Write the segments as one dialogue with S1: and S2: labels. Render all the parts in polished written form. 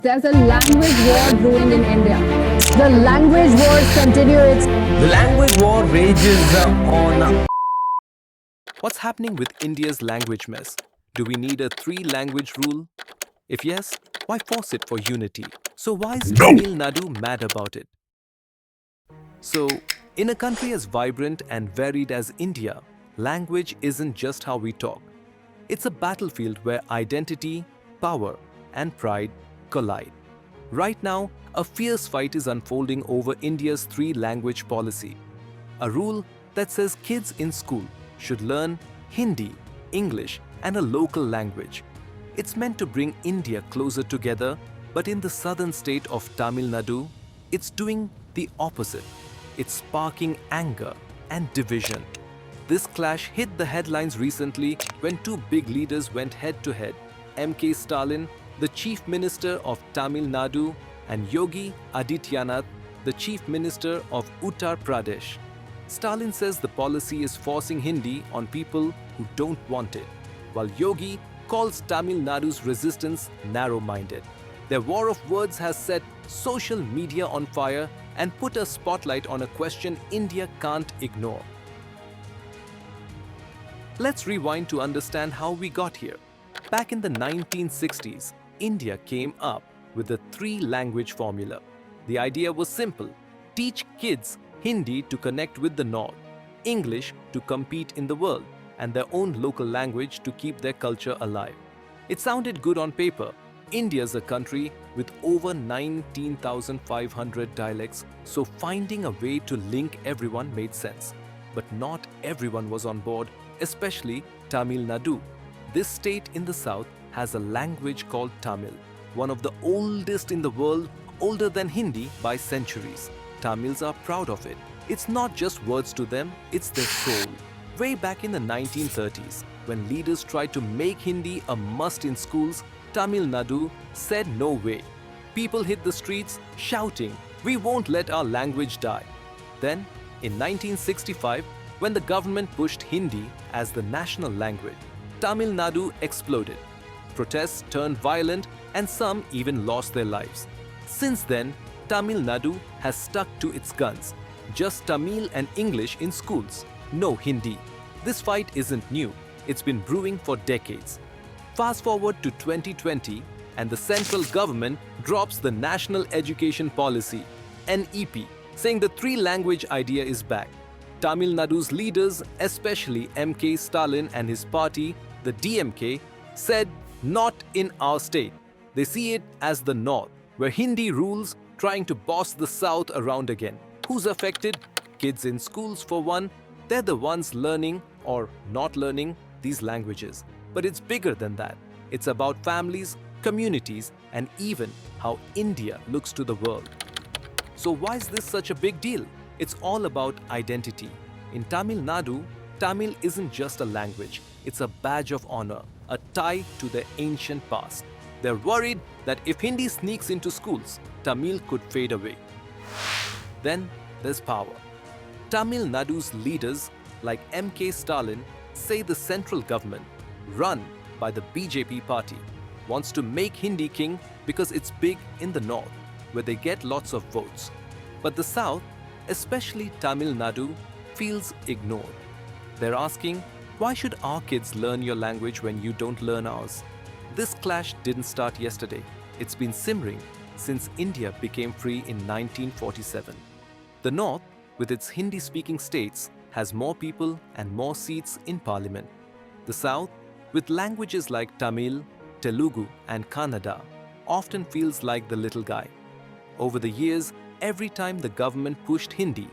S1: There's a language war brewing in India. The language wars continue its
S2: The language war rages on. What's happening with India's language mess? Do we need a three-language rule? If yes, why force it for unity? So why is Tamil Nadu mad about it? So, in a country as vibrant and varied as India, language isn't just how we talk. It's a battlefield where identity, power, and pride collide. Right now, a fierce fight is unfolding over India's three-language policy, a rule that says kids in school should learn Hindi, English, and a local language. It's meant to bring India closer together, but in the southern state of Tamil Nadu, it's doing the opposite. It's sparking anger and division. This clash hit the headlines recently when two big leaders went head-to-head. M.K. Stalin, the Chief Minister of Tamil Nadu, and Yogi Adityanath, the Chief Minister of Uttar Pradesh. Stalin says the policy is forcing Hindi on people who don't want it, while Yogi calls Tamil Nadu's resistance narrow-minded. Their war of words has set social media on fire and put a spotlight on a question India can't ignore. Let's rewind to understand how we got here. Back in the 1960s, India came up with the three-language formula. The idea was simple: teach kids Hindi to connect with the North, English to compete in the world, and their own local language to keep their culture alive. It sounded good on paper. India's a country with over 19,500 dialects, so finding a way to link everyone made sense. But not everyone was on board, especially Tamil Nadu. This state in the south has a language called Tamil, one of the oldest in the world, older than Hindi by centuries. Tamils are proud of it. It's not just words to them, it's their soul. Way back in the 1930s, when leaders tried to make Hindi a must in schools, Tamil Nadu said no way. People hit the streets shouting, "We won't let our language die." Then, in 1965, when the government pushed Hindi as the national language, Tamil Nadu exploded. Protests turned violent and some even lost their lives. Since then, Tamil Nadu has stuck to its guns. Just Tamil and English in schools, no Hindi. This fight isn't new. It's been brewing for decades. Fast forward to 2020 and the central government drops the National Education Policy, NEP, saying the three-language idea is back. Tamil Nadu's leaders, especially M.K. Stalin and his party, the DMK, said, "Not in our state." They see it as the North, where Hindi rules, trying to boss the South around again. Who's affected? Kids in schools, for one. They're the ones learning or not learning these languages. But it's bigger than that. It's about families, communities, and even how India looks to the world. So why is this such a big deal? It's all about identity. In Tamil Nadu, Tamil isn't just a language. It's a badge of honor, a tie to their ancient past. They're worried that if Hindi sneaks into schools, Tamil could fade away. Then there's power. Tamil Nadu's leaders, like M.K. Stalin, say the central government, run by the BJP party, wants to make Hindi king because it's big in the north, where they get lots of votes. But the south, especially Tamil Nadu, feels ignored. They're asking, why should our kids learn your language when you don't learn ours? This clash didn't start yesterday. It's been simmering since India became free in 1947. The north, with its Hindi-speaking states, has more people and more seats in parliament. The south, with languages like Tamil, Telugu, and Kannada, often feels like the little guy. Over the years, every time the government pushed Hindi,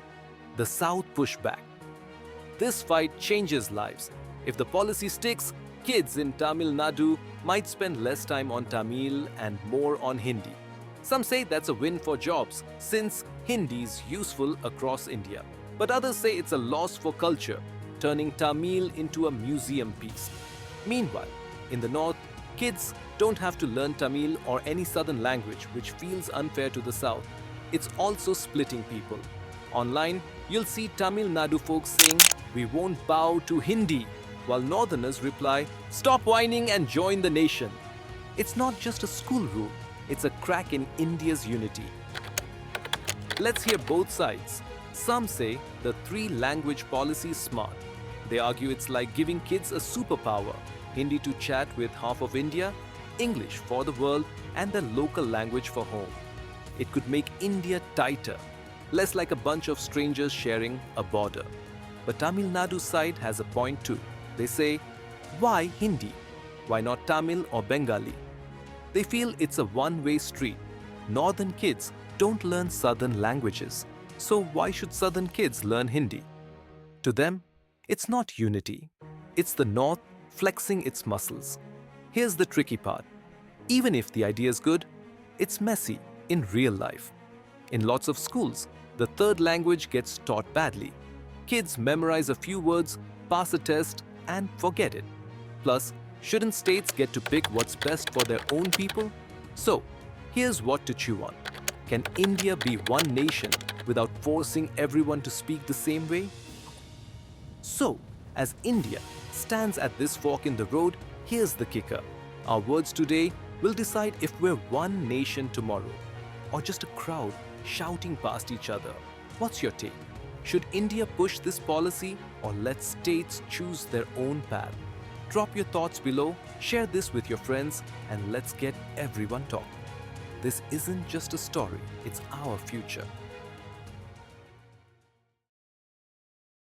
S2: the South pushed back. This fight changes lives. If the policy sticks, kids in Tamil Nadu might spend less time on Tamil and more on Hindi. Some say that's a win for jobs, since Hindi is useful across India. But others say it's a loss for culture, turning Tamil into a museum piece. Meanwhile, in the north, kids don't have to learn Tamil or any southern language, which feels unfair to the south. It's also splitting people. Online, you'll see Tamil Nadu folks saying, "We won't bow to Hindi," while northerners reply, "Stop whining and join the nation." It's not just a school rule. it's a crack in India's unity. Let's hear both sides. Some say the three-language policy is smart. They argue it's like giving kids a superpower: Hindi to chat with half of India, English for the world, and the local language for home. It could make India tighter, less like a bunch of strangers sharing a border. But Tamil Nadu's side has a point too. They say, why Hindi? Why not Tamil or Bengali? They feel it's a one-way street. Northern kids don't learn southern languages, so why should southern kids learn Hindi? To them, it's not unity. It's the North flexing its muscles. Here's the tricky part. Even if the idea is good, it's messy in real life. In lots of schools, the third language gets taught badly. Kids memorize a few words, pass a test, and forget it. Plus, shouldn't states get to pick what's best for their own people? So, here's what to chew on. Can India be one nation without forcing everyone to speak the same way? So, as India stands at this fork in the road, here's the kicker. Our words today will decide if we're one nation tomorrow, or just a crowd shouting past each other. What's your take? Should India push this policy or let states choose their own path? Drop your thoughts below, share this with your friends, and let's get everyone talking. This isn't just a story, it's our future.